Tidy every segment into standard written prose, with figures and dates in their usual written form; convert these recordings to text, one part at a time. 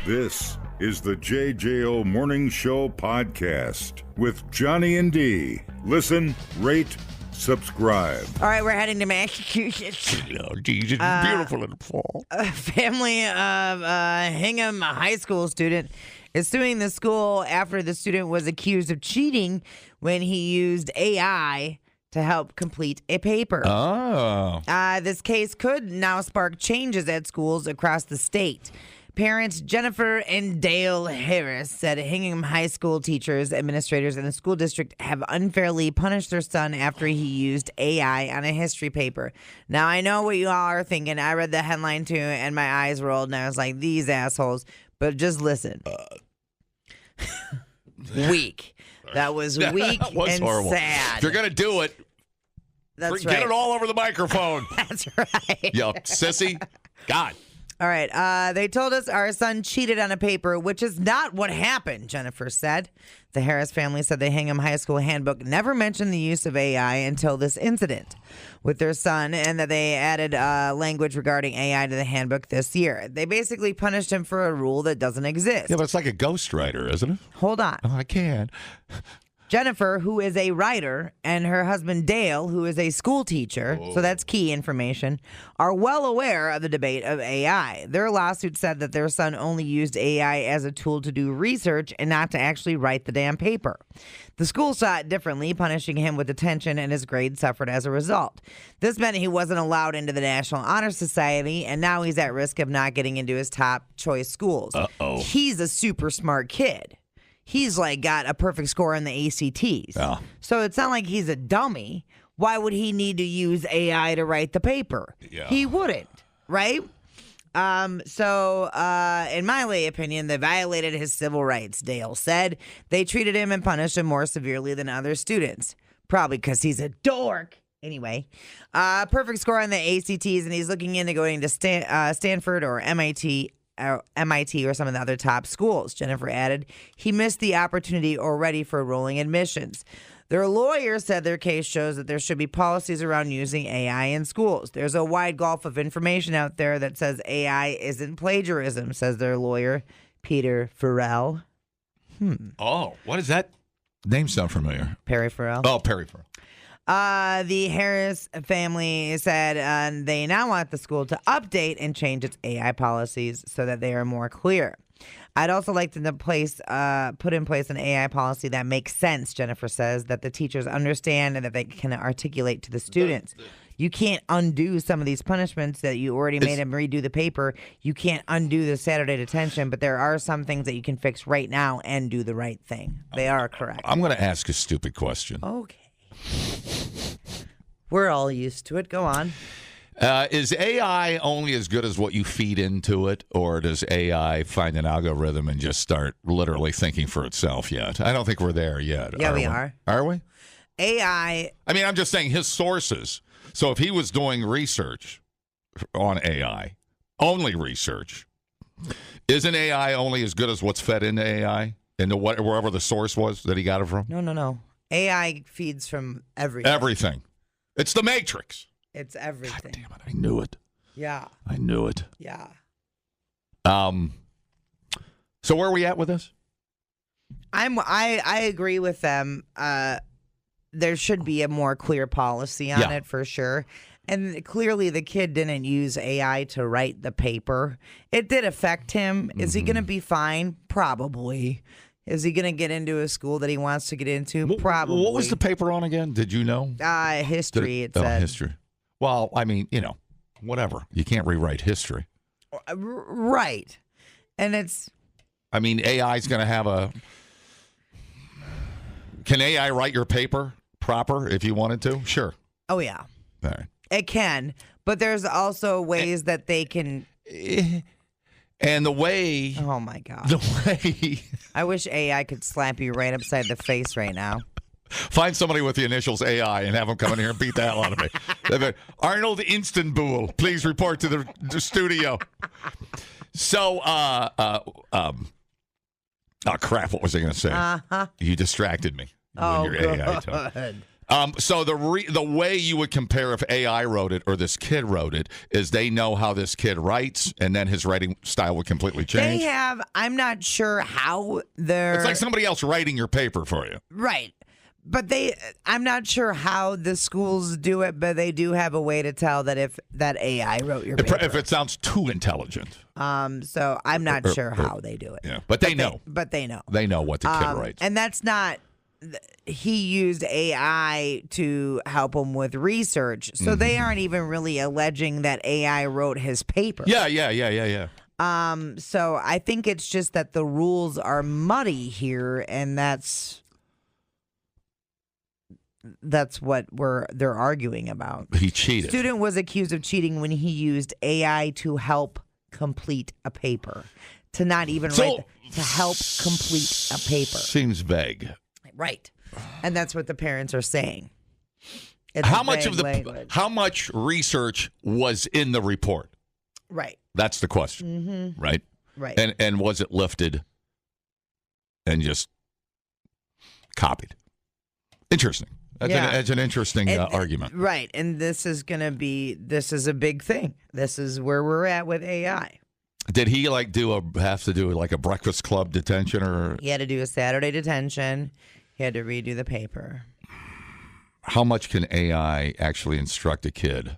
This is the JJO Morning Show podcast with Johnny and D. Listen, rate, subscribe. All right, we're heading to Massachusetts. Oh, geez, it's beautiful in the fall. A family of Hingham High School student is suing the school after the student was accused of cheating when he used AI to help complete a paper. Oh. This case could now spark changes at schools across the state. Parents Jennifer and Dale Harris said Hingham High School teachers, administrators, and the school district have unfairly punished their son after he used AI on a history paper. Now, I know what you all are thinking. I read the headline, too, and my eyes rolled, and I was like, these assholes. But just listen. Weak. That was weak and horrible. sad. If you're going to do it, That's get right. it all over the microphone. That's right. Yo, sissy. God. All right. They told us our son cheated on a paper, which is not what happened, Jennifer said. The Harris family said the Hingham High School handbook never mentioned the use of AI until this incident with their son, and that they added language regarding AI to the handbook this year. They basically punished him for a rule that doesn't exist. Yeah, but it's like a ghostwriter, isn't it? Hold on. Oh, I can. Jennifer, who is a writer, and her husband Dale, who is a school teacher, so that's key information, are well aware of the debate of AI. Their lawsuit said that their son only used AI as a tool to do research and not to actually write the damn paper. The school saw it differently, punishing him with detention, and his grades suffered as a result. This meant he wasn't allowed into the National Honor Society, and now he's at risk of not getting into his top choice schools. Uh-oh. He's a super smart kid. He's like got a perfect score in the ACTs. Oh. So it's not like he's a dummy. Why would he need to use AI to write the paper? Yeah. He wouldn't, right? So in my lay opinion, they violated his civil rights, Dale said. They treated him and punished him more severely than other students. Probably because he's a dork. Anyway, perfect score on the ACTs, and he's looking into going to Stanford or MIT or some of the other top schools. Jennifer added, he missed the opportunity already for rolling admissions. Their lawyer said their case shows that there should be policies around using AI in schools. There's a wide gulf of information out there that says AI isn't plagiarism, says their lawyer, Peter Farrell. Oh, what is that? Name sound familiar. Perry Farrell. Oh, Perry Farrell. The Harris family said they now want the school to update and change its AI policies so that they are more clear. I'd also like to put in place an AI policy that makes sense, Jennifer says, that the teachers understand and that they can articulate to the students. You can't undo some of these punishments that you already made them redo the paper. You can't undo the Saturday detention, but there are some things that you can fix right now and do the right thing. They are correct. I'm going to ask a stupid question. Okay. We're all used to it. Go on. Is AI only as good as what you feed into it, or does AI find an algorithm and just start literally thinking for itself yet? I don't think we're there yet. Yeah, we are. Are we? AI. I mean, I'm just saying his sources. So if he was doing research on AI, only research, isn't AI only as good as what's fed into AI? Into wherever the source was that he got it from? No. AI feeds from everything. Everything. It's the Matrix. It's everything. God damn it. I knew it. Yeah. I knew it. Yeah. So where are we at with this? I agree with them. There should be a more clear policy on it for sure. And clearly the kid didn't use AI to write the paper. It did affect him. Is he going to be fine? Probably. Is he going to get into a school that he wants to get into? Probably. What was the paper on again? Did you know? History, it said. History. Well, I mean, whatever. You can't rewrite history. Right. And it's... I mean, AI's going to have a... Can AI write your paper proper if you wanted to? Sure. Oh, yeah. All right. It can. But there's also ways that they can... And the way... Oh, my God. The way... I wish AI could slap you right upside the face right now. Find somebody with the initials AI and have them come in here and beat the hell out of me. Arnold Istanbul, please report to the studio. So, oh, crap, what was I going to say? Uh-huh. You distracted me. Oh, your AI talk. So the way you would compare if AI wrote it or this kid wrote it is they know how this kid writes, and then his writing style would completely change. They have. I'm not sure how they're. It's like somebody else writing your paper for you. Right. But I'm not sure how the schools do it, but they do have a way to tell that if that AI wrote your paper. If it sounds too intelligent. So I'm not sure how they do it. Yeah, but they know. But they know. They know what the kid writes. And that's not. He used AI to help him with research, so they aren't even really alleging that AI wrote his paper. Yeah. So I think it's just that the rules are muddy here, and that's what they're arguing about. He cheated. Student was accused of cheating when he used AI to help complete a paper. To not even write, to help complete a paper. Seems vague. Right. And that's what the parents are saying. How much research was in the report? Right. That's the question. Right? Right. And was it lifted and just copied? Interesting. That's an interesting argument. Right. And this is a big thing. This is where we're at with AI. Did he have to do a Breakfast Club detention or? He had to do a Saturday detention. He had to redo the paper. How much can AI actually instruct a kid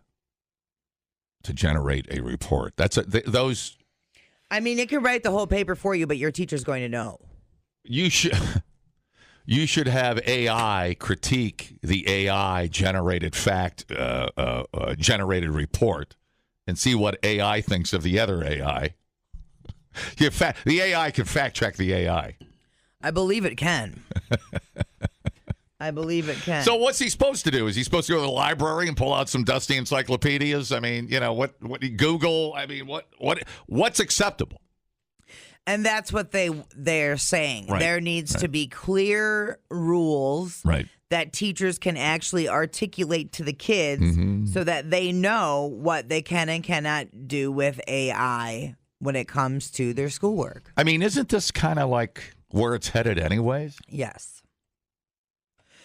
to generate a report? Those. I mean, it can write the whole paper for you, but your teacher's going to know. You should have AI critique the AI generated generated report and see what AI thinks of the other AI. The AI can fact check the AI. I believe it can. I believe it can. So what's he supposed to do? Is he supposed to go to the library and pull out some dusty encyclopedias? I mean, what Google? I mean, what's acceptable? And that's what they're saying. Right. There needs to be clear rules that teachers can actually articulate to the kids so that they know what they can and cannot do with AI when it comes to their schoolwork. I mean, isn't this kind of like where it's headed anyways? Yes.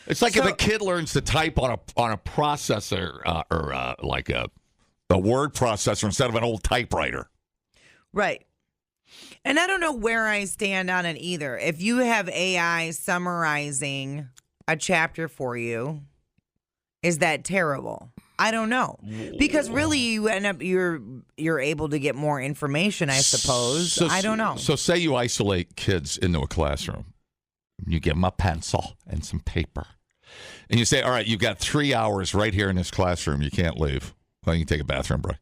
It's like if a kid learns to type on a processor or like a word processor instead of an old typewriter. Right. And I don't know where I stand on it either. If you have AI summarizing a chapter for you, is that terrible? I don't know. Because really you end up you're able to get more information, I suppose. I don't know. So say you isolate kids into a classroom. You give them a pencil and some paper. And you say, all right, you've got 3 hours right here in this classroom. You can't leave. Well, you can take a bathroom break.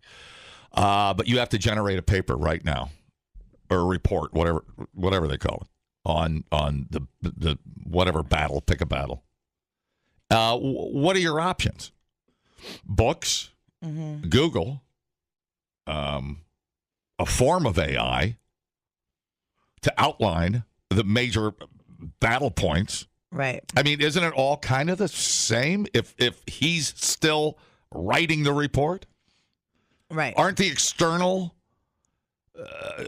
But you have to generate a paper right now. Or a report, whatever they call it, on the whatever battle, pick a battle. What are your options? Books, Google, a form of AI to outline the major battle points. Right. I mean, isn't it all kind of the same if he's still writing the report? Right. Aren't the external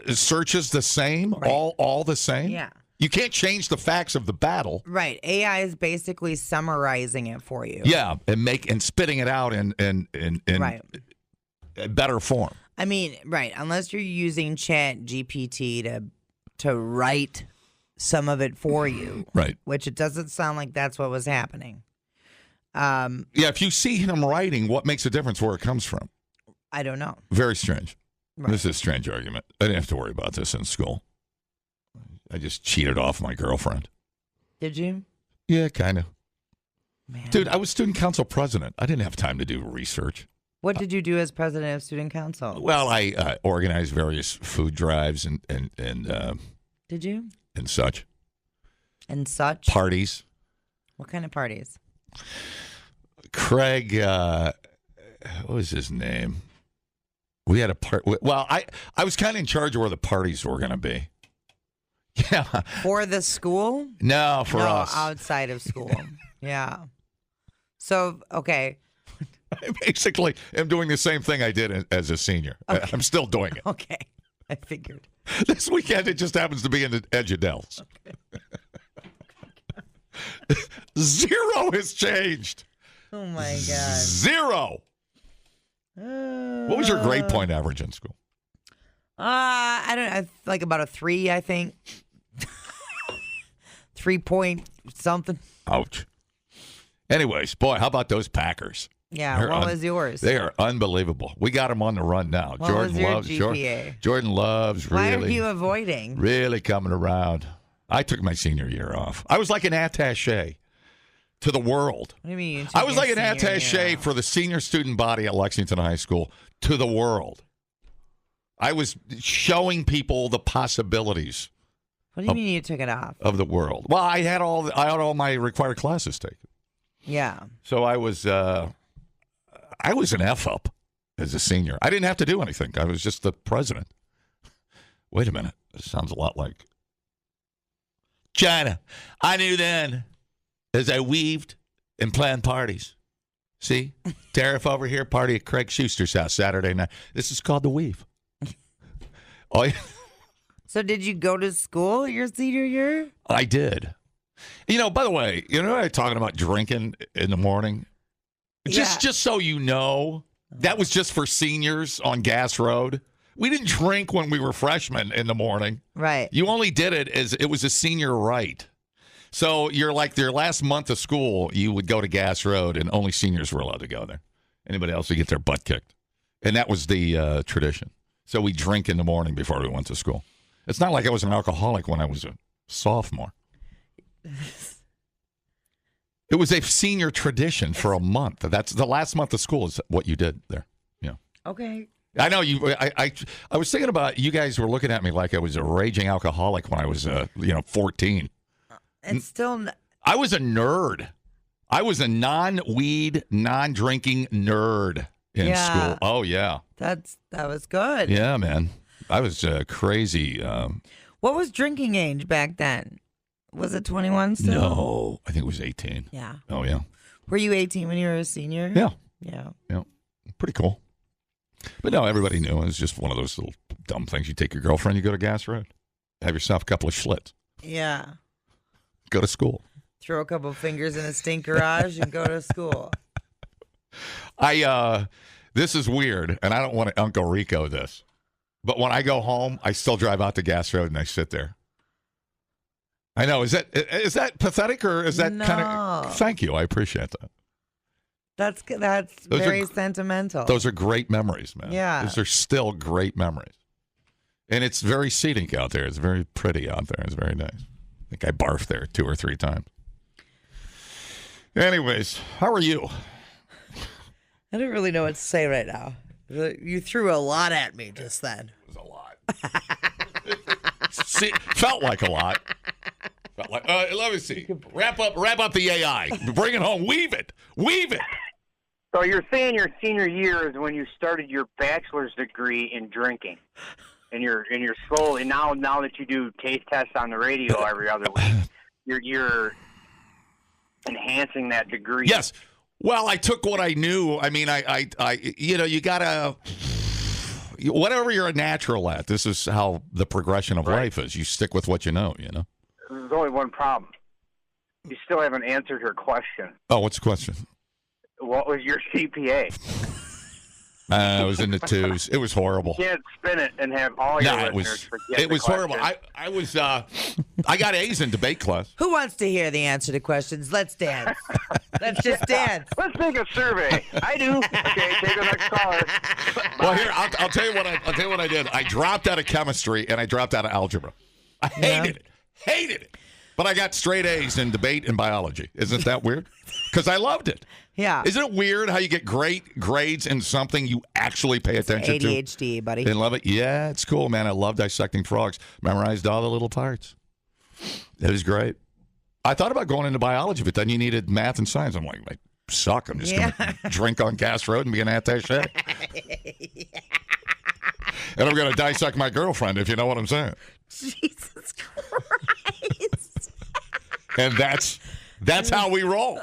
searches the same? Right. All the same? Yeah. You can't change the facts of the battle. Right. AI is basically summarizing it for you. Yeah, and spitting it out in better form. I mean, right, unless you're using Chat GPT to write some of it for you. Right. Which it doesn't sound like that's what was happening. Yeah, if you see him writing, what makes a difference where it comes from? I don't know. Very strange. Right. This is a strange argument. I didn't have to worry about this in school. I just cheated off my girlfriend. Did you? Yeah, kind of. Man. Dude, I was student council president. I didn't have time to do research. What did you do as president of student council? Well, I organized various food drives and did you? And such. And such? Parties. What kind of parties? Craig, what was his name? We had a part. Well, I was kind of in charge of where the parties were going to be. Yeah. For the school? No, for us. Outside of school. Yeah. So, okay. I basically am doing the same thing I did as a senior. Okay. I'm still doing it. Okay. I figured. This weekend, it just happens to be in the Edge of Dells. Okay. Zero has changed. Oh, my God. Zero. What was your grade point average in school? I don't know. Like about a 3, I think. 3 point something. Ouch. Anyways, boy, how about those Packers? Yeah, what was yours? They are unbelievable. We got them on the run now. What was your GPA? Jordan Love's Why really. are you avoiding? Really coming around. I took my senior year off. I was like an attaché to the world. What do you mean? You took I was your like an senior attaché year for the senior student body at Lexington High School to the world. I was showing people the possibilities. What do you mean you took it off? Of the world. Well, I had all my required classes taken. Yeah. So I was an F up as a senior. I didn't have to do anything. I was just the president. Wait a minute. This sounds a lot like China. I knew then as I weaved and planned parties. See? Tariff over here, party at Craig Schuster's house Saturday night. This is called the weave. Oh, yeah. So did you go to school your senior year? I did. By the way, I'm talking about drinking in the morning? Just so you know, that was just for seniors on Gas Road. We didn't drink when we were freshmen in the morning. Right. You only did it as it was a senior right. So you're like their last month of school, you would go to Gas Road, and only seniors were allowed to go there. Anybody else would get their butt kicked. And that was the tradition. So we drink in the morning before we went to school. It's not like I was an alcoholic when I was a sophomore. It was a senior tradition for a month. That's the last month of school is what you did there. Yeah. Okay. I know you. I was thinking about you guys were looking at me like I was a raging alcoholic when I was 14. It's still. I was a nerd. I was a non-weed, non-drinking nerd in school. Oh yeah. That was good. Yeah, man. I was crazy. What was drinking age back then? Was it 21 still? No, I think it was 18. Yeah. Oh yeah. Were you 18 when you were a senior? Yeah. Yeah. Yeah. Pretty cool. But no, everybody knew it was just one of those little dumb things. You take your girlfriend, you go to Gas Road, have yourself a couple of schlitz, Yeah. go to school. Throw a couple fingers in a stink garage and go to school. This is weird, and I don't want to Uncle Rico this, but when I go home, I still drive out to Gas Road and I sit there. I know. Is that pathetic or is that kind of? Thank you. I appreciate that. That's very sentimental. Those are great memories, man. Yeah. Those are still great memories. And it's very scenic out there. It's very pretty out there. It's very nice. I think I barfed there 2 or 3 times. Anyways, how are you? I don't really know what to say right now. You threw a lot at me just then. It was a lot. Felt like a lot. Felt like, let me see. Wrap up the AI. Bring it home. Weave it. So you're saying your senior year is when you started your bachelor's degree in drinking, and you're slowly now that you do taste tests on the radio every other week, you're enhancing that degree. Yes. Well, I took what I knew. I mean, I you gotta whatever you're a natural at. This is how the progression of life is. You stick with what you know. There's only one problem. You still haven't answered her question. Oh, what's the question? What was your GPA? I was in the 2s. It was horrible. You can't spin it and have all your listeners forget it was the horrible. I got A's in debate class. Who wants to hear the answer to questions? Let's dance. Let's just dance. Let's make a survey. I do. Okay, take the next caller. Well, here I'll tell you what I did. I dropped out of chemistry and I dropped out of algebra. I hated it. But I got straight A's in debate and biology. Isn't that weird? Because I loved it. Yeah. Isn't it weird how you get great grades in something you actually pay attention to? ADHD, buddy. And love it? Yeah, it's cool, man. I love dissecting frogs. Memorized all the little parts. It was great. I thought about going into biology, but then you needed math and science. I'm like, I suck. I'm just going to drink on Gas Road and be an attaché. And I'm going to dissect my girlfriend, if you know what I'm saying. Jesus Christ. And that's how we roll.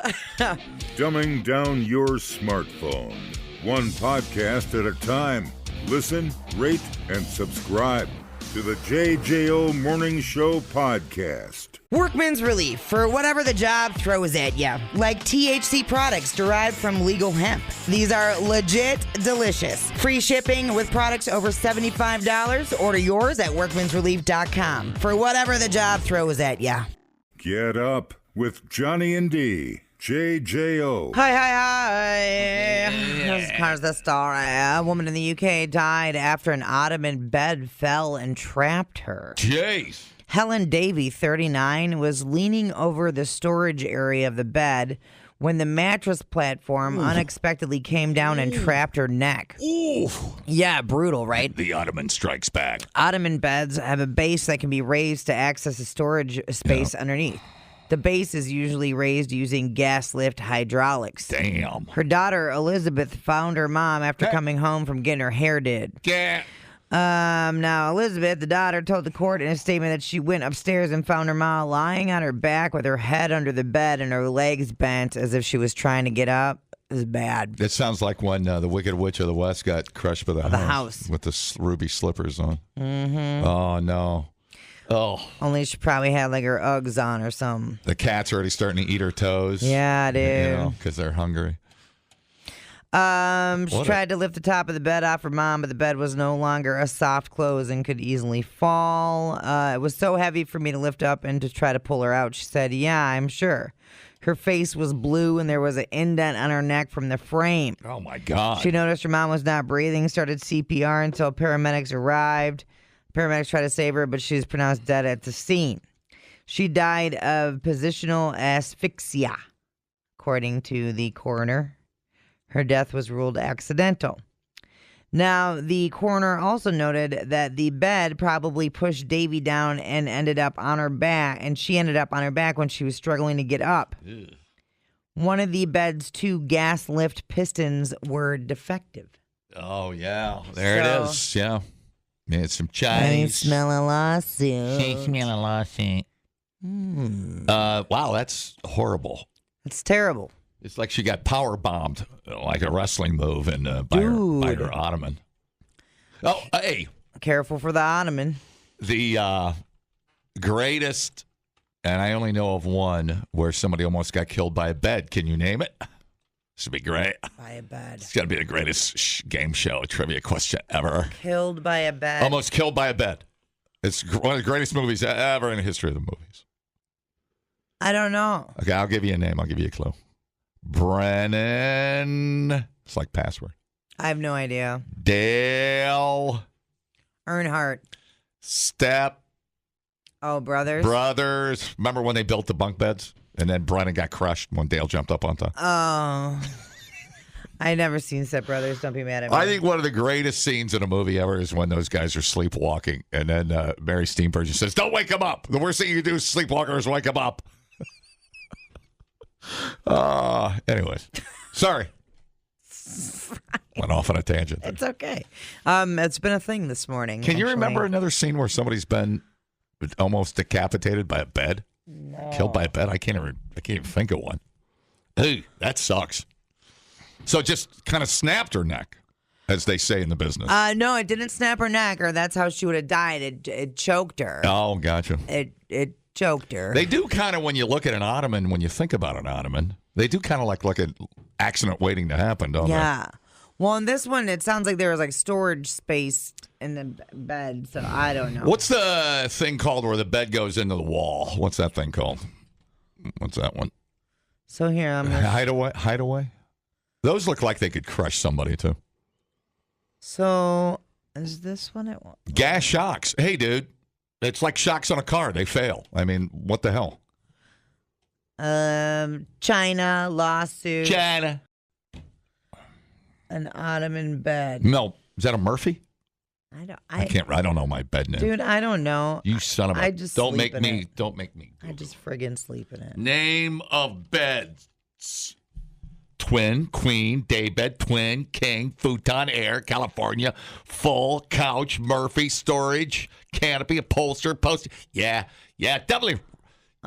Dumbing down your smartphone. One podcast at a time. Listen, rate, and subscribe. to the JJO Morning Show podcast. Workman's relief for whatever the job throws at you, like THC products derived from legal hemp. These are legit delicious. Free shipping with products over $75. Order yours at workmansrelief.com for whatever the job throws at you. Get up with Johnny and D. JJO. Hi. Here's the story. A woman in the UK died after an ottoman bed fell and trapped her. Jeez. Helen Davey, 39, was leaning over the storage area of the bed when the mattress platform unexpectedly came down and trapped her neck. Ooh. Yeah, brutal, right? The Ottoman strikes back. Ottoman beds have a base that can be raised to access a storage space underneath. The base is usually raised using gas lift hydraulics. Damn. Her daughter, Elizabeth, found her mom after coming home from getting her hair did. Yeah. Now, Elizabeth, the daughter, told the court in a statement that she went upstairs and found her mom lying on her back with her head under the bed and her legs bent as if she was trying to get up. It was bad. It sounds like when the Wicked Witch of the West got crushed by the house. With the ruby slippers on. Mm-hmm. Oh, no. Oh. Only she probably had like her Uggs on or something. The cat's already starting to eat her toes. Yeah, dude. You know, because they're hungry. She tried to lift the top of the bed off her mom, but the bed was no longer a soft close and could easily fall. It was so heavy for me to lift up and to try to pull her out. She said, yeah, I'm sure. Her face was blue and there was an indent on her neck from the frame. Oh, my God. She noticed her mom was not breathing, started CPR until paramedics arrived. Paramedics tried to save her, but she was pronounced dead at the scene. She died of positional asphyxia, according to the coroner. Her death was ruled accidental. Now, the coroner also noted that the bed probably pushed Davy down and ended up on her back, and she ended up on her back when she was struggling to get up. Ugh. One of the bed's 2 gas lift pistons were defective. Oh, yeah. There it is. Yeah. Made some I Chinese. smell a lawsuit. Smell a lawsuit. Wow, that's horrible. It's terrible. It's like she got power bombed, like a wrestling move, and by her ottoman. Oh, hey. Careful for the ottoman. The greatest, and I only know of one, where somebody almost got killed by a bed. Can you name it? This would be great. By a bed. It's got to be the greatest game show trivia question ever. Killed by a bed. Almost killed by a bed. It's one of the greatest movies ever in the history of the movies. I don't know. Okay, I'll give you a name. I'll give you a clue. Brennan. It's like password. I have no idea. Dale. Earnhardt. Step. Oh, brothers. Brothers. Remember when they built the bunk beds? And then Brennan got crushed when Dale jumped up on top. Oh. I never seen Step Brothers. Don't be mad at me. I think one of the greatest scenes in a movie ever is when those guys are sleepwalking. And then Mary Steenburgen says, don't wake him up. The worst thing you can do is sleepwalkers wake him up. Anyways. Sorry. Went off on a tangent. It's okay. It's been a thing this morning. Can you remember another scene where somebody's been almost decapitated by a bed? No. Killed by a bed? I can't even think of one. Hey, that sucks. So just kind of snapped her neck, as they say in the business. No, it didn't snap her neck, or that's how she would have died. It choked her. Oh, gotcha. It choked her. They do kind of, when you look at an ottoman, when you think about an ottoman, they do kind of like look at accident waiting to happen, don't they? Yeah. Well, in this one, it sounds like there was like storage space in the bed, so I don't know. What's the thing called where the bed goes into the wall? What's that thing called? What's that one? So here, I'm gonna... Hideaway? Those look like they could crush somebody, too. So, is this one it? Gas shocks. Hey, dude. It's like shocks on a car. They fail. I mean, what the hell? China, lawsuit. China. An ottoman bed. No. Is that a Murphy? I don't know my bed name. Dude, I don't know. You son of a... Don't make me. I just friggin' sleep in it. Name of beds. Twin, queen, daybed, twin, king, futon, air, California, full, couch, Murphy, storage, canopy, upholster, poster. Yeah, doubly.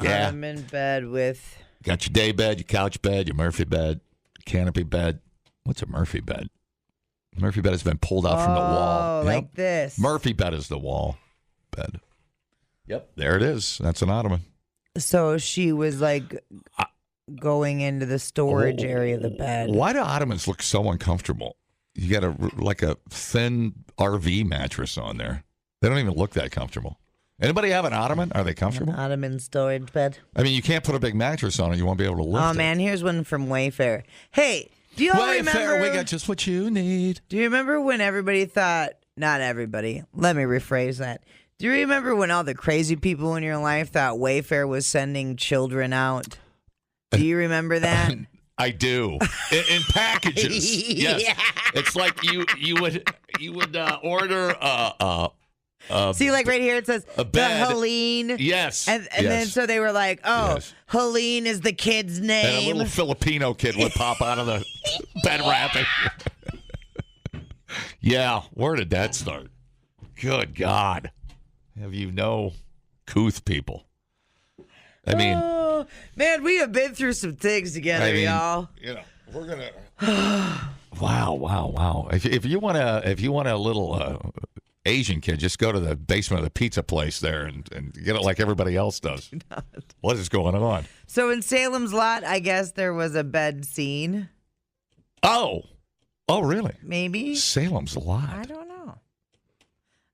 Yeah. Ottoman bed with... Got your daybed, your couch bed, your Murphy bed, canopy bed. What's a Murphy bed? Murphy bed has been pulled out from the wall. Oh, like this. Murphy bed is the wall. bed. Yep, there it is. That's an ottoman. So she was like going into the storage area of the bed. Why do ottomans look so uncomfortable? You got a thin RV mattress on there. They don't even look that comfortable. Anybody have an ottoman? Are they comfortable? An ottoman storage bed. I mean, you can't put a big mattress on it. You won't be able to lift it. Oh, man, here's one from Wayfair. Hey, do you all remember? We got just what you need. Do you remember when everybody thought, not everybody, let me rephrase that. Do you remember when all the crazy people in your life thought Wayfair was sending children out? Do you remember that? I do. In packages. Yes. Yeah. It's like you would order See, like right here it says a bed. the Helene. Yes. And then so they were like, oh, Yes. Helene is the kid's And a name. little Filipino kid would pop out of the bed wrapping. Yeah, where did that start? Good God. Have you no couth people? I mean, Oh, man, we have been through some things together, y'all. You know, we're gonna. Wow. If you want a little Asian kid, just go to the basement of the pizza place there and get it like everybody else does. What is going on? So in Salem's Lot, I guess there was a bed scene. Oh, really? Maybe. Salem's Lot. I don't know.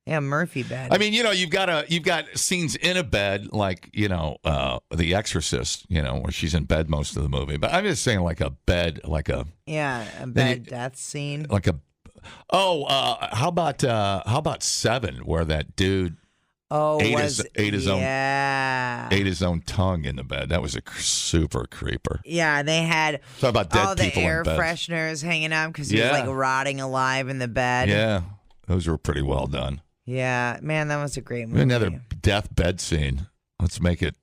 Yeah, Murphy bed. I mean, you've got scenes in a bed like, The Exorcist, where she's in bed most of the movie. But I'm just saying like a bed, like a a bed death scene. like a how about Seven, where that dude ate his own tongue in the bed? That was a super creeper. Yeah, they had Talk about dead all the people air in bed. fresheners hanging out because he was like rotting alive in the bed. Yeah, those were pretty well done. Yeah, man, that was a great movie. Another death bed scene. Let's make it.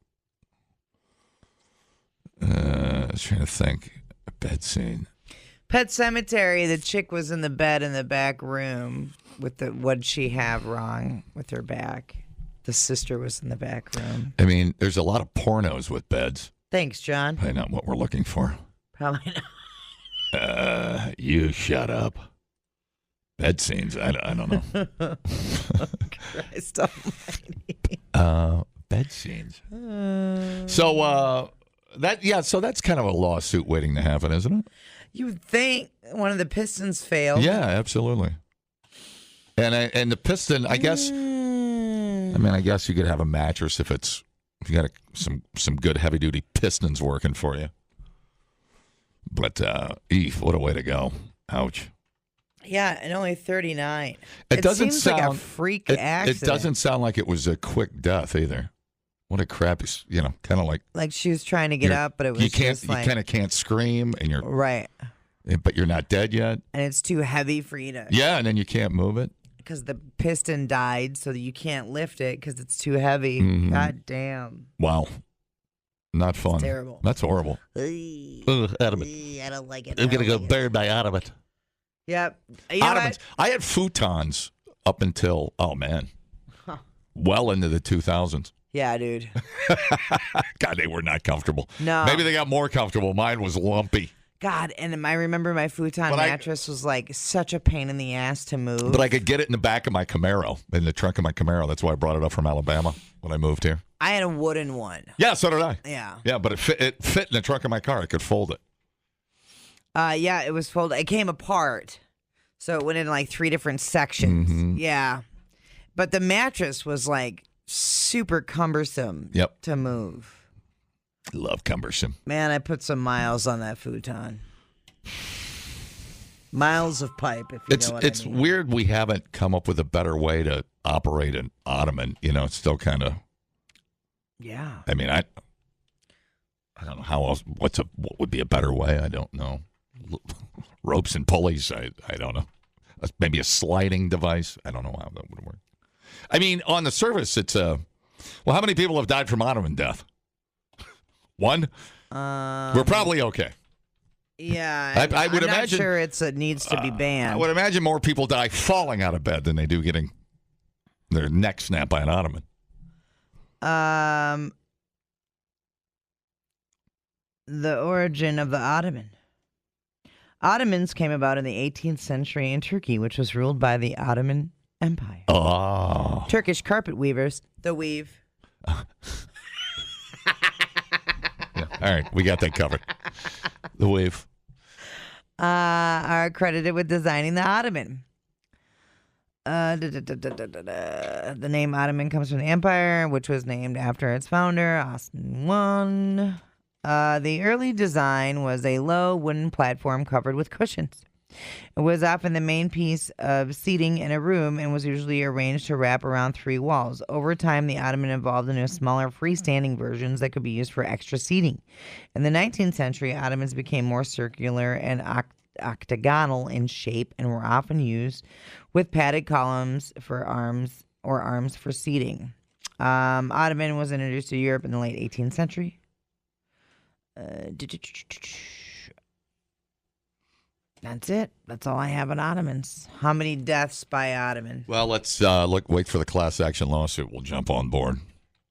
I was trying to think. A bed scene. Pet Cemetery, the chick was in the bed in the back room with what'd she have wrong with her back? The sister was in the back room. I mean, there's a lot of pornos with beds. Thanks, John. Probably not what we're looking for. Probably not. You shut up. Bed scenes. I don't know. Christ almighty. Bed scenes. So that's kind of a lawsuit waiting to happen, isn't it? You would think one of the Pistons failed. Yeah, absolutely. And the piston, I guess. I guess you could have a mattress if you got some good heavy duty pistons working for you. But what a way to go! Ouch. Yeah, and only 39. It doesn't seems sound like a freak accident. It doesn't sound like it was a quick death either. What a crappy, kind of like she was trying to get up, but it was you kind of can't scream, and you're right, but you're not dead yet, and it's too heavy for you to. Yeah, and then you can't move it because the piston died, so that you can't lift it because it's too heavy. Mm-hmm. God damn! Wow, not fun. It's terrible. That's horrible. Ottoman. I don't like it. I'm gonna go burn my ottoman. Yep. You know Ottomans. I had futons up until well into the 2000s. Yeah, dude. God, they were not comfortable. No. Maybe they got more comfortable. Mine was lumpy. God, and I remember my futon mattress was like such a pain in the ass to move. But I could get it in the back of my Camaro, in the trunk of my Camaro. That's why I brought it up from Alabama when I moved here. I had a wooden one. Yeah, so did I. Yeah. Yeah, but it fit in the trunk of my car. I could fold it. Yeah, it was folded. It came apart. So it went in like 3 different sections. Mm-hmm. Yeah. But the mattress was like super cumbersome to move. Love cumbersome. Man, I put some miles on that futon. Miles of pipe, if you know what I mean. It's weird we haven't come up with a better way to operate an ottoman. It's still kind of... Yeah. I mean, I don't know how else... What would be a better way? I don't know. Ropes and pulleys, I don't know. Maybe a sliding device. I don't know how that would work. I mean, on the surface, it's how many people have died from ottoman death? 1? We're probably okay. Yeah, I would I'm imagine. Not sure it needs to be banned. I would imagine more people die falling out of bed than they do getting their neck snapped by an ottoman. The origin of the Ottoman. Ottomans came about in the 18th century in Turkey, which was ruled by the Ottoman Empire. Oh. Turkish carpet weavers, the weave. Yeah. All right, we got that covered. The wave. Are credited with designing the ottoman. The name Ottoman comes from the empire, which was named after its founder, Osman I. The early design was a low wooden platform covered with cushions. It was often the main piece of seating in a room and was usually arranged to wrap around 3 walls. Over time, the ottoman evolved into smaller freestanding versions that could be used for extra seating. In the 19th century, ottomans became more circular and octagonal in shape and were often used with padded columns for arms for seating. Ottoman was introduced to Europe in the late 18th century. That's it. That's all I have on Ottomans. How many deaths by Ottoman? Well, let's wait for the class action lawsuit. We'll jump on board.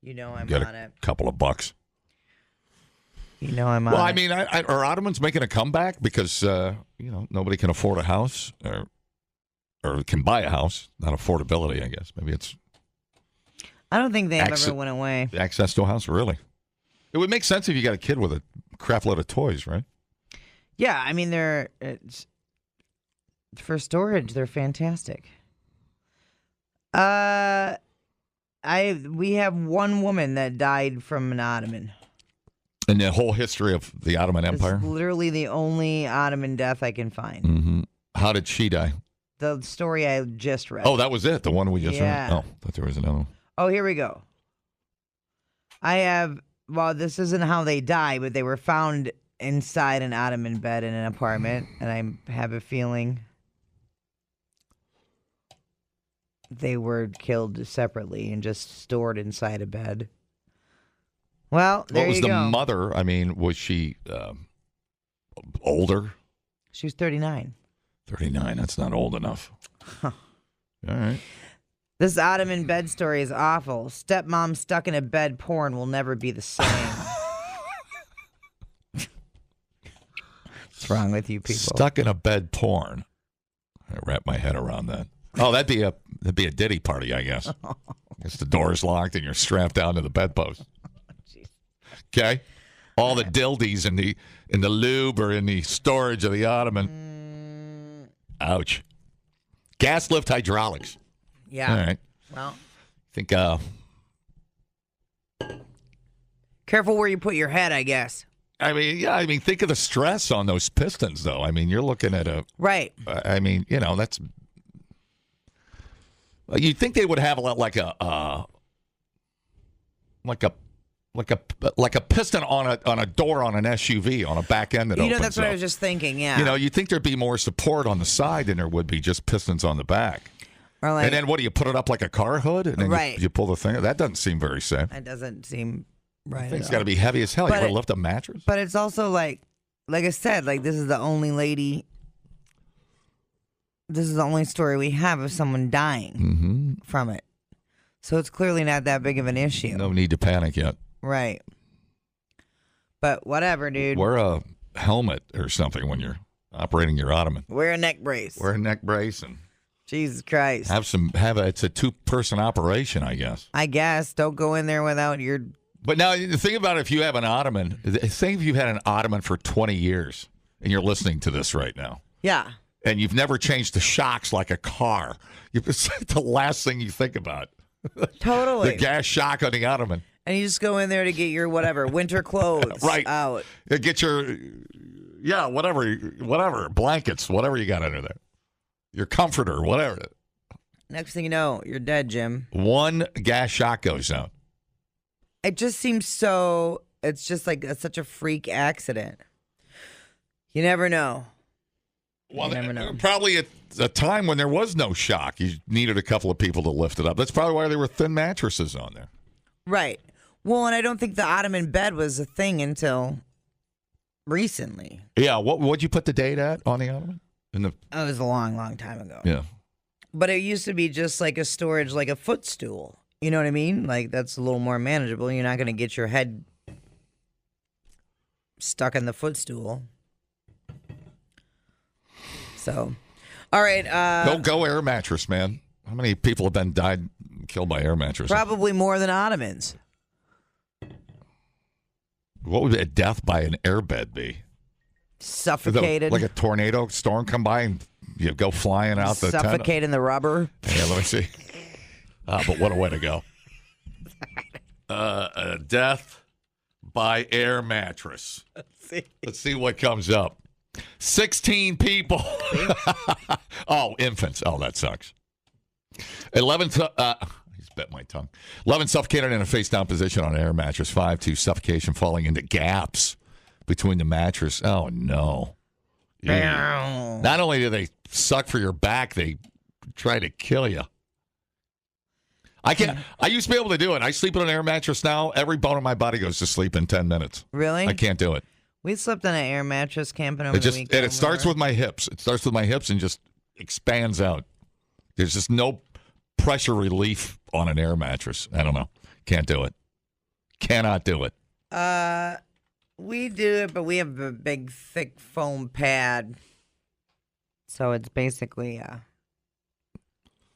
You know I'm Get on it. a couple of bucks. You know I'm on Well, it. I mean, are Ottomans making a comeback because nobody can afford a house or can buy a house? Not affordability, I guess. Maybe it's I don't think they ever went away. access to a house. Really, it would make sense if you got a kid with a crap load of toys, right? Yeah, I mean for storage, they're fantastic. We have one woman that died from an Ottoman. In the whole history of the Ottoman Empire? It's literally the only Ottoman death I can find. Mm-hmm. How did she die? The story I just read. Oh, that was it? The one we just read? Oh, I thought there was another one. Oh, here we go. This isn't how they died, but they were found inside an Ottoman bed in an apartment, and I have a feeling they were killed separately and just stored inside a bed. Well, there you go. What was the mother? I mean, was she older? She was 39. 39, that's not old enough. Huh. All right. This Ottoman bed story is awful. Stepmom stuck in a bed porn will never be the same. What's wrong with you people? Stuck in a bed porn. I wrap my head around that. Oh, that'd be a ditty party, I guess. I guess the door's locked and you're strapped down to the bedpost. Okay? All the dildies in the lube or in the storage of the Ottoman. Ouch. Gas lift hydraulics. Yeah. All right. Well, think careful where you put your head, I guess. I mean, think of the stress on those pistons, though. I mean, you're looking at right. I mean, that's. You'd think they would have like a piston on a door on an SUV on a back end that opens that's what I was just thinking. Yeah. You'd think there'd be more support on the side than there would be just pistons on the back. Or like, and then what do you put it up like a car hood? And then right. you pull the thing. That doesn't seem very safe. That doesn't seem right. I think it's got to be heavy as hell. You got to lift a mattress. But it's also like I said, like this is the only lady. This is the only story we have of someone dying from it. So it's clearly not that big of an issue. No need to panic yet. Right. But whatever, dude. Wear a helmet or something when you're operating your Ottoman. Wear a neck brace. Wear a neck brace and Jesus Christ. It's a 2-person operation, I guess. I guess. Don't go in there without your. But now think about if you have an Ottoman. Say if you had an Ottoman for 20 years and you're listening to this right now. Yeah. And you've never changed the shocks like a car. It's the last thing you think about. Totally. The gas shock on the Ottoman. And you just go in there to get your winter clothes right. out. Get your, whatever, blankets, whatever you got under there. Your comforter, whatever. Next thing you know, you're dead, Jim. One gas shock goes out. It just seems it's just like such a freak accident. You never know. Well, probably at a time when there was no shock, you needed a couple of people to lift it up. That's probably why there were thin mattresses on there. Right. Well, and I don't think the Ottoman bed was a thing until recently. Yeah. What'd you put the date at on the Ottoman? It was a long, long time ago. Yeah. But it used to be just like a storage, like a footstool. You know what I mean? Like that's a little more manageable. You're not going to get your head stuck in the footstool. So, all right. Go air mattress, man. How many people have died, killed by air mattresses? Probably more than Ottomans. What would a death by an airbed be? Suffocated. Like a tornado storm come by and you go flying out the tent? Suffocating the rubber. Yeah, let me see. But what a way to go. A death by air mattress. Let's see what comes up. 16 people. Oh, infants. Oh, that sucks. 11. He's bit my tongue. 11 suffocated in a face-down position on an air mattress. 5 to suffocation falling into gaps between the mattress. Oh, no. Yeah. Not only do they suck for your back, they try to kill you. I used to be able to do it. I sleep on an air mattress now. Every bone in my body goes to sleep in 10 minutes. Really? I can't do it. We slept on an air mattress camping over the weekend. And it starts with my hips. It starts with my hips and just expands out. There's just no pressure relief on an air mattress. I don't know. Can't do it. Cannot do it. We do it, but we have a big, thick foam pad. So it's basically a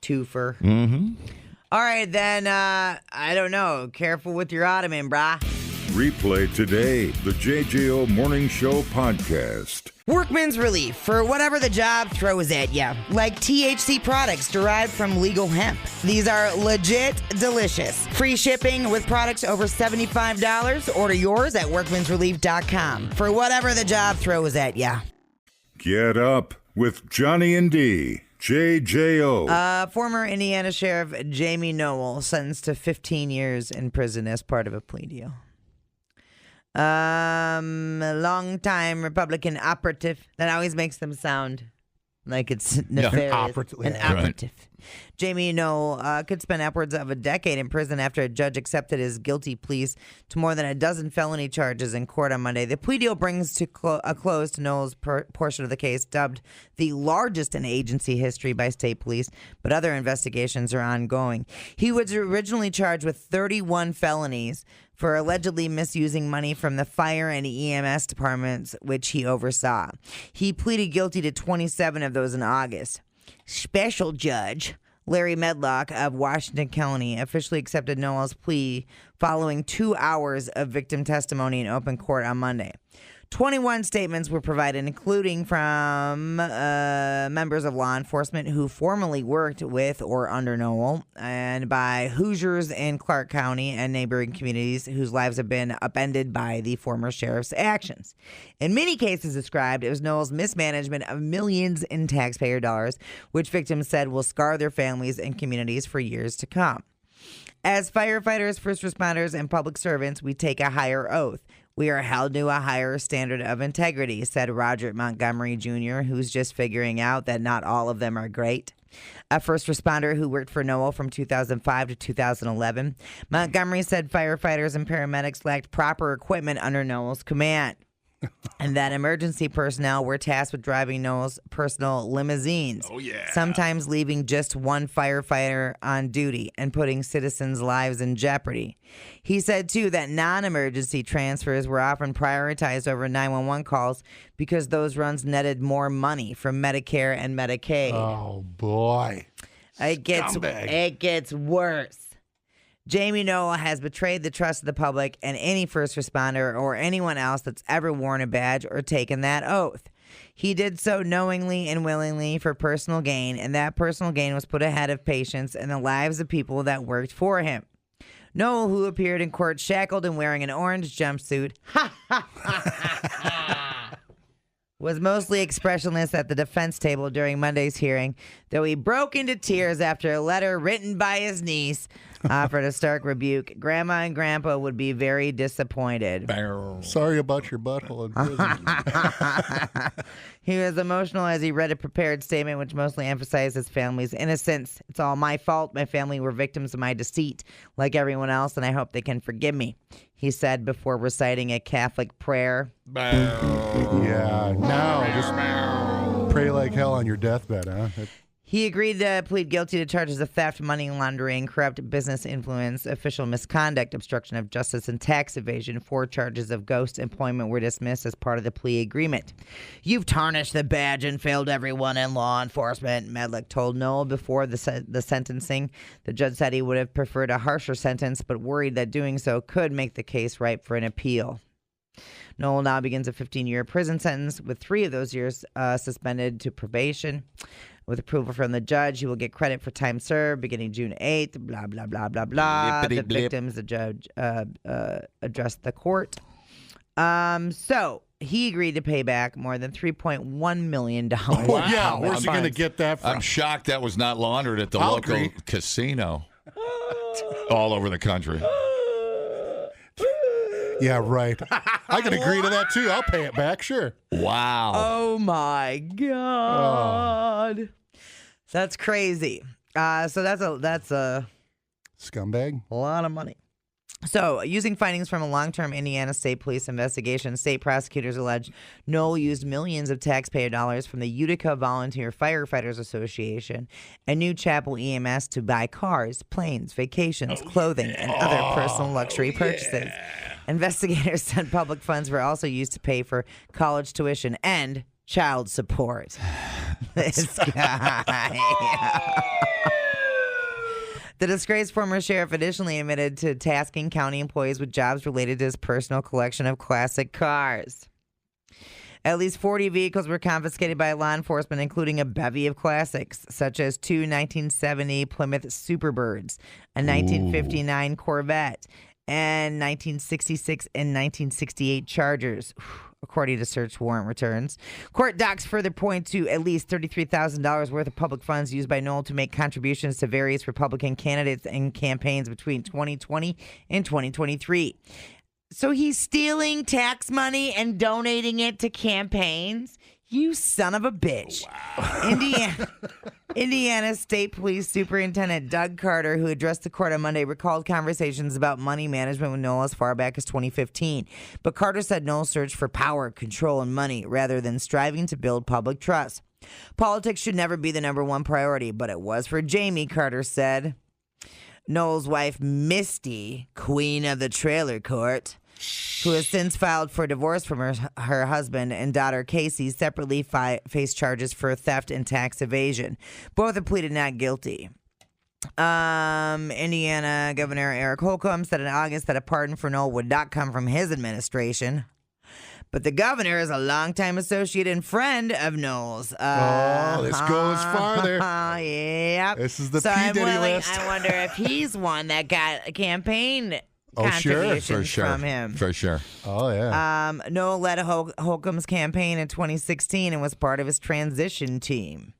twofer. Mm-hmm. All right, then, I don't know. Careful with your ottoman, brah. Replay today the JJO Morning Show podcast. Workman's relief for whatever the job throws at you, like THC products derived from legal hemp. These are legit delicious. Free shipping with products over $75. Order yours at workmansrelief.com for whatever the job throws at you. Get up with Johnny and D. JJO. Former Indiana Sheriff Jamie Noel sentenced to 15 years in prison as part of a plea deal. A long-time Republican operative. That always makes them sound like it's nefarious. An operative. Right. Jamie Noel could spend upwards of a decade in prison after a judge accepted his guilty pleas to more than a dozen felony charges in court on Monday. The plea deal brings to a close to Noel's portion of the case, dubbed the largest in agency history by state police, but other investigations are ongoing. He was originally charged with 31 felonies for allegedly misusing money from the fire and EMS departments, which he oversaw. He pleaded guilty to 27 of those in August. Special Judge Larry Medlock of Washington County officially accepted Noel's plea following 2 hours of victim testimony in open court on Monday. 21 statements were provided, including from members of law enforcement who formerly worked with or under Noel, and by Hoosiers in Clark County and neighboring communities whose lives have been upended by the former sheriff's actions. In many cases described, it was Noel's mismanagement of millions in taxpayer dollars, which victims said will scar their families and communities for years to come. As firefighters, first responders, and public servants, we take a higher oath. We are held to a higher standard of integrity, said Roger Montgomery Jr., who's just figuring out that not all of them are great. A first responder who worked for Noel from 2005 to 2011. Montgomery said firefighters and paramedics lacked proper equipment under Noel's command, and that emergency personnel were tasked with driving Noel's personal limousines. Oh, yeah. Sometimes leaving just one firefighter on duty and putting citizens' lives in jeopardy. He said, too, that non-emergency transfers were often prioritized over 911 calls because those runs netted more money from Medicare and Medicaid. Oh, boy. It gets worse. Jamie Noel has betrayed the trust of the public and any first responder or anyone else that's ever worn a badge or taken that oath. He did so knowingly and willingly for personal gain, and that personal gain was put ahead of patients and the lives of people that worked for him. Noel, who appeared in court shackled and wearing an orange jumpsuit, was mostly expressionless at the defense table during Monday's hearing, though he broke into tears after a letter written by his niece offered a stark rebuke. Grandma and Grandpa would be very disappointed. Sorry about your butthole in prison. He was emotional as he read a prepared statement which mostly emphasized his family's innocence. It's all my fault. My family were victims of my deceit, like everyone else, and I hope they can forgive me, he said before reciting a Catholic prayer. Yeah, now just pray like hell on your deathbed, huh? He agreed to plead guilty to charges of theft, money laundering, corrupt business influence, official misconduct, obstruction of justice, and tax evasion. 4 charges of ghost employment were dismissed as part of the plea agreement. You've tarnished the badge and failed everyone in law enforcement, Medlick told Knoll before the sentencing. The judge said he would have preferred a harsher sentence, but worried that doing so could make the case ripe for an appeal. Knoll now begins a 15-year prison sentence, with 3 of those years suspended to probation. With approval from the judge, he will get credit for time served beginning June 8th, blah, blah, blah, blah, blah. The victims, the judge addressed the court. So he agreed to pay back more than $3.1 million. Oh, yeah. Where's he going to get that from? I'm shocked that was not laundered at the local casino all over the country. Yeah, right. I can agree to that, too. I'll pay it back, sure. Wow. Oh, my God. Oh. That's crazy. So that's a scumbag. A lot of money. So, using findings from a long-term Indiana State Police investigation, state prosecutors allege Knoll used millions of taxpayer dollars from the Utica Volunteer Firefighters Association and New Chapel EMS to buy cars, planes, vacations, clothing, and other personal luxury purchases. Investigators said public funds were also used to pay for college tuition and child support. This guy. The disgraced former sheriff additionally admitted to tasking county employees with jobs related to his personal collection of classic cars. At least 40 vehicles were confiscated by law enforcement, including a bevy of classics, such as 2 1970 Plymouth Superbirds, a 1959 Corvette, and 1966 and 1968 Chargers, according to search warrant returns. Court docs further point to at least $33,000 worth of public funds used by Knoll to make contributions to various Republican candidates and campaigns between 2020 and 2023. So he's stealing tax money and donating it to campaigns? You son of a bitch. Wow. Indiana State Police Superintendent Doug Carter, who addressed the court on Monday, recalled conversations about money management with Knoll as far back as 2015. But Carter said Knoll searched for power, control, and money rather than striving to build public trust. Politics should never be the number one priority, but it was for Jamie, Carter said. Knoll's wife, Misty, queen of the trailer court, who has since filed for divorce from her husband, and daughter Casey separately faced charges for theft and tax evasion. Both have pleaded not guilty. Indiana Governor Eric Holcomb said in August that a pardon for Knoll would not come from his administration. But the governor is a longtime associate and friend of Knoll's. This goes farther. Yep. This is the so P. Diddy list. I wonder if he's one that got a campaign contributions from him. For sure. Oh, yeah. Knoll led Holcomb's campaign in 2016 and was part of his transition team.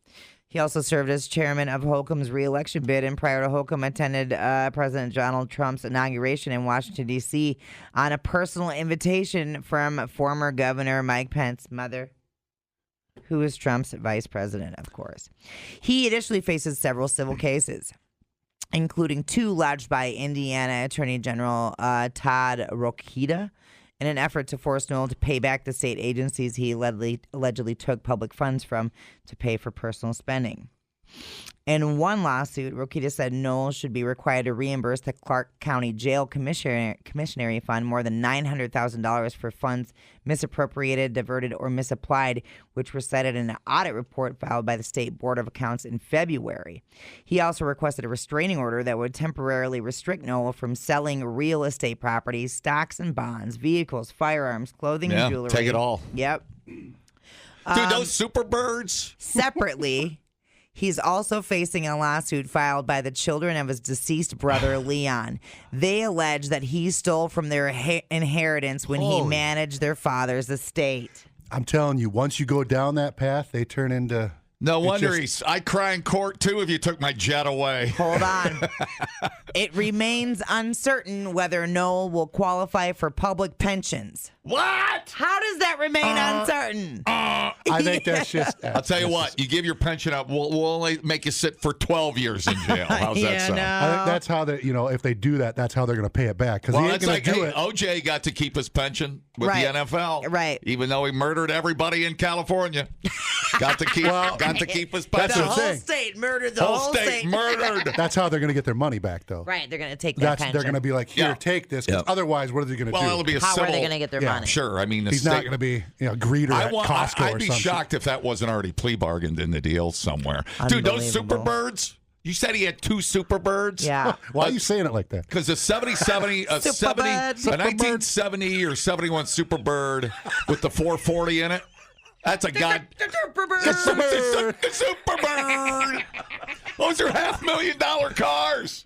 He also served as chairman of Holcomb's re-election bid, and prior to Holcomb attended President Donald Trump's inauguration in Washington, D.C. on a personal invitation from former Governor Mike Pence's mother, who is Trump's vice president, of course. He additionally faces several civil cases, including 2 lodged by Indiana Attorney General Todd Rokita, in an effort to force Knoll to pay back the state agencies he allegedly took public funds from to pay for personal spending. In one lawsuit, Rokita said Knoll should be required to reimburse the Clark County Jail Commissionary Fund more than $900,000 for funds misappropriated, diverted, or misapplied, which were cited in an audit report filed by the State Board of Accounts in February. He also requested a restraining order that would temporarily restrict Knoll from selling real estate properties, stocks and bonds, vehicles, firearms, clothing, and jewelry. Take it all. Yep. Dude, those Superbirds. Separately, he's also facing a lawsuit filed by the children of his deceased brother, Leon. They allege that he stole from their inheritance when he managed their father's estate. I'm telling you, once you go down that path, they turn into... No wonder I'd cry in court, too, if you took my jet away. Hold on. It remains uncertain whether Noel will qualify for public pensions. What? How does that remain uncertain? I think that's just. I'll tell you what. You give your pension up, we'll only make you sit for 12 years in jail. How's that sound? I think that's how they, if they do that, that's how they're going to pay it back. Because Well, he ain't it's going to like, do hey, it. OJ got to keep his pension with Right. the NFL, Right. Even though he murdered everybody in California, got to keep his The That's pension. what I'm whole saying. state murdered the Whole state murdered. That's how they're going to get their money back, though. Right, they're going to take their pension. They're going to be like, here, Yeah. take this. 'Cause Yeah. otherwise, what are they going to Well, do? it'll be a How civil. are they going to get their money? Sure, I mean, the He's state, not going to be a greeter at Costco I'd or be something. shocked if that wasn't already plea bargained in the deal somewhere. Dude, those Unbelievable. Superbirds. You said he had 2 Superbirds. Yeah. Why are you saying it like that? Because a 70, a Superbird. 1970 or 71 Superbird with the 440 in it. That's a god. Superbird. Superbird. Those are $500,000 cars.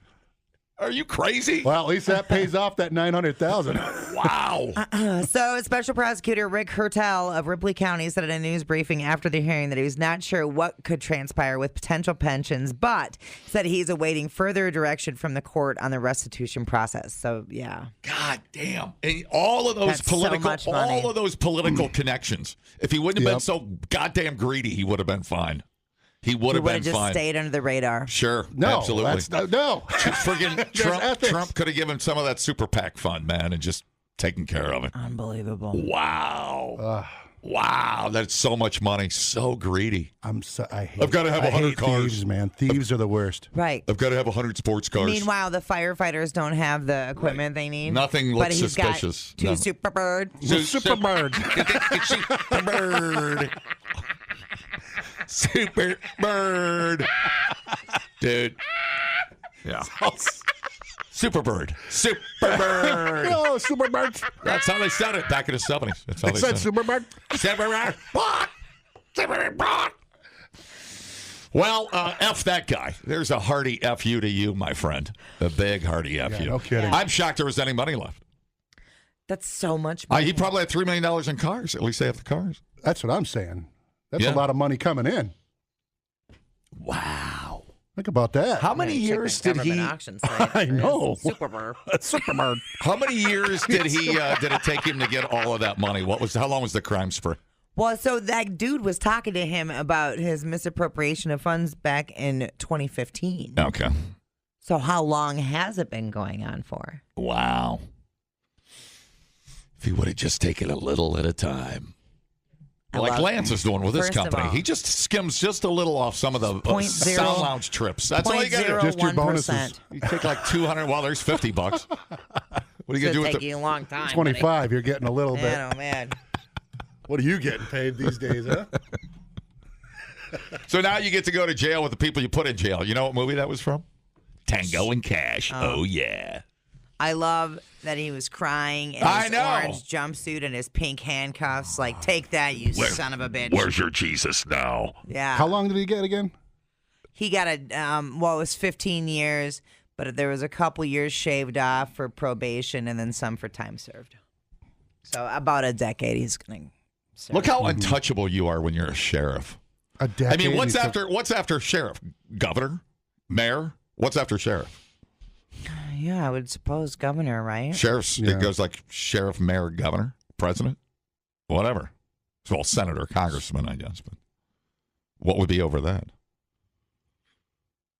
Are you crazy? Well, at least that pays off that $900,000. Wow. So, Special Prosecutor Rick Hertel of Ripley County said in a news briefing after the hearing that he was not sure what could transpire with potential pensions, but said he's awaiting further direction from the court on the restitution process. So, yeah. God damn. And all of those That's so political much money. all of those political connections. If he wouldn't have been Yep. so goddamn greedy, he would have been fine. He would He have would been have just fine. stayed under the radar. Sure. No, absolutely. that's no. Friggin' ethics. Trump could have given some of that super PAC fund, man, and just taken care of it. Unbelievable. Wow. Wow. That's so much money. So greedy. I hate. I've gotta have I 100 hate cars. Thieves, man. Thieves are the worst. Right. I've got to have 100 sports cars. Meanwhile, the firefighters don't have the equipment they need. Nothing but looks he's suspicious. Got 2 No. Superbird. Superbird. Superbird. Superbird. Dude. Yeah. Superbird. Superbird. Oh, Superbird. That's how they said it back in the 70s. That's how It they said said it. Superbird. Superbird. Superbird. Well, F that guy. There's a hearty F you to you, my friend. A big hearty F you. No kidding. I'm shocked there was any money left. That's so much money. He probably had $3 million in cars. At least they have the cars. That's what I'm saying. That's Yeah. a lot of money coming in. Wow. Think about that. How many years did he? Auction site. I know. Superbird. Superbird. How many years did he? Did it take him to get all of that money? How long was the crime spree? Well, so that dude was talking to him about his misappropriation of funds back in 2015. Okay. So how long has it been going on for? Wow. If he would have just taken a little at a time. Like Lance is doing with his First of company. all- He just skims just a little off some of the Point sound zero- lounge trips. That's all you got to do. Just your bonuses. 0.01%. You take like 200. Well, there's $50. What are you It's gonna do gonna with take the? you a long time. 25. You're getting a little buddy. bit. Man, oh man. What are you getting paid these days, huh? So now you get to go to jail with the people you put in jail. You know what movie that was from? Tango and Cash. Oh yeah. I love that he was crying in I his know. orange jumpsuit and his pink handcuffs. Like, take that, you son of a bitch. Where's your Jesus now? Yeah. How long did he get again? He got a, well, it was 15 years, but there was a couple years shaved off for probation and then some for time served. So about a decade he's going to serve. Look how untouchable you are when you're a sheriff. A I decade. mean, what's He's after sheriff? Governor? Mayor? What's after sheriff? Yeah, I would suppose governor, right? Sheriff's, Yeah. it goes like sheriff, mayor, governor, president, whatever. Well, senator, congressman, I guess. But what would be over that?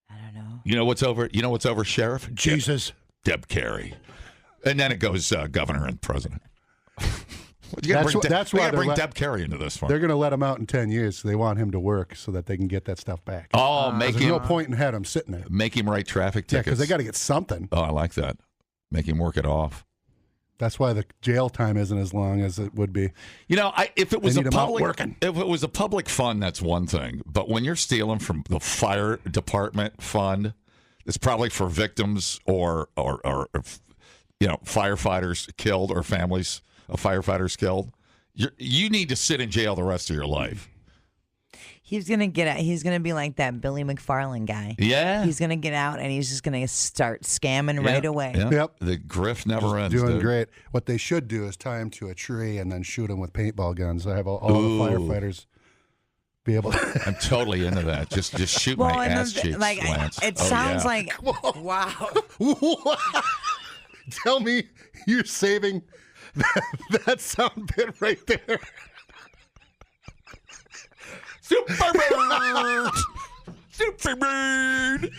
I don't know. You know what's over sheriff? Jesus. Deb Carey. And then it goes governor and president. That's why we they're bring let- Deb Carey into this one. They're going to let him out in 10 years. So they want him to work so that they can get that stuff back. Oh, make There's no him point in having him sitting there. make him write traffic Yeah, tickets. because they got to get something. Oh, I like that. Make him work it off. That's why the jail time isn't as long as it would be. You know, if it was They a need 'em out public, working. if it was a public fund, that's one thing. But when you're stealing from the fire department fund, it's probably for victims or firefighters killed or families of firefighters killed. You need to sit in jail the rest of your life. He's going to get out. He's going to be like that Billy McFarland guy. Yeah. He's going to get out and he's just going to start scamming right away. Yeah. Yep. The grift never ends. Doing dude. great. What they should do is tie him to a tree and then shoot him with paintball guns. I have all the firefighters be able to. I'm totally into that. Just shoot Well, my and ass cheeks, like Lance. it Oh, sounds yeah. like wow. What? Tell me you're saving that sound bit right there. Superbird. Superbird.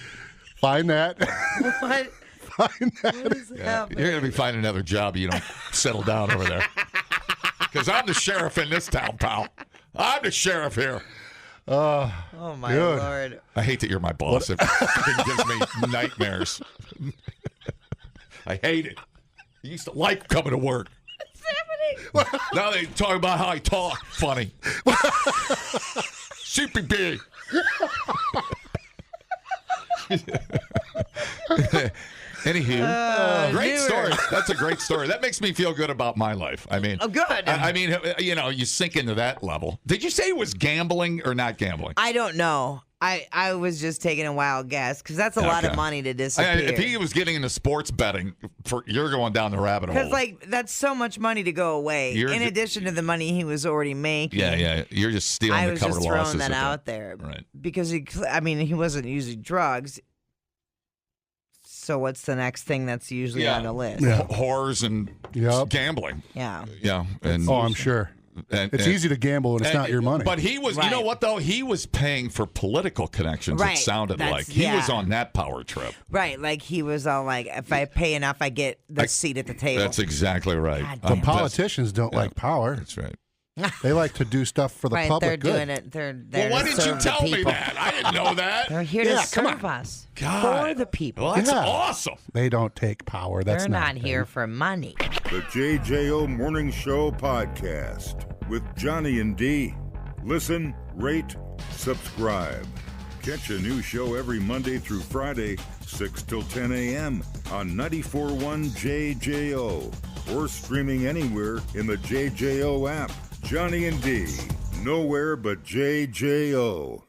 Find that. What? Find that. What is happening? You're going to be finding another job. You don't settle down over there. Because I'm the sheriff in this town, pal. I'm the sheriff here. Oh my Good. Lord. I hate that you're my boss. It gives me nightmares. I hate it. I used to like coming to work. What's happening? Now they talk about how I talk funny. Super big. Anywho, great newer. story. That's a great story. That makes me feel good about my life. I mean, Oh, good. I mean, you know, you sink into that level. Did you say it was gambling or not gambling? I don't know. I was just taking a wild guess because that's a lot of Okay. money to disappear. If he was getting into sports betting, you're going down the rabbit hole. Because like that's so much money to go away. You're in ju- addition to the money he was already making. yeah, you're just stealing I the was cover just losses. throwing that at out there, Right. Because he wasn't using drugs. So what's the next thing that's usually on the list? Yeah. Whores and Yep. gambling. Yeah. Yeah, and Oh, I'm sure. It's easy to gamble when it's not your money. But he was, you know Right. what though? He was paying for political connections. Right. It sounded That's- like he was yeah. on that power trip. Right. Like he was all like, if I pay enough, I get the seat at the table. That's exactly right. God I'm damn. pissed. Politicians don't like power. That's right. They like to do stuff for the right. public They're good. doing it. They're Well, there why to didn't you serve the tell me people. that? I didn't know that. They're here Yeah, to come serve us. God. For the people. Well, that's Yeah. awesome. They don't take power. That's They're not here for money. The JJO Morning Show podcast with Johnny and D. Listen, rate, subscribe. Catch a new show every Monday through Friday, 6 till 10 a.m. on 94.1 JJO or streaming anywhere in the JJO app. Johnny and D, nowhere but JJO.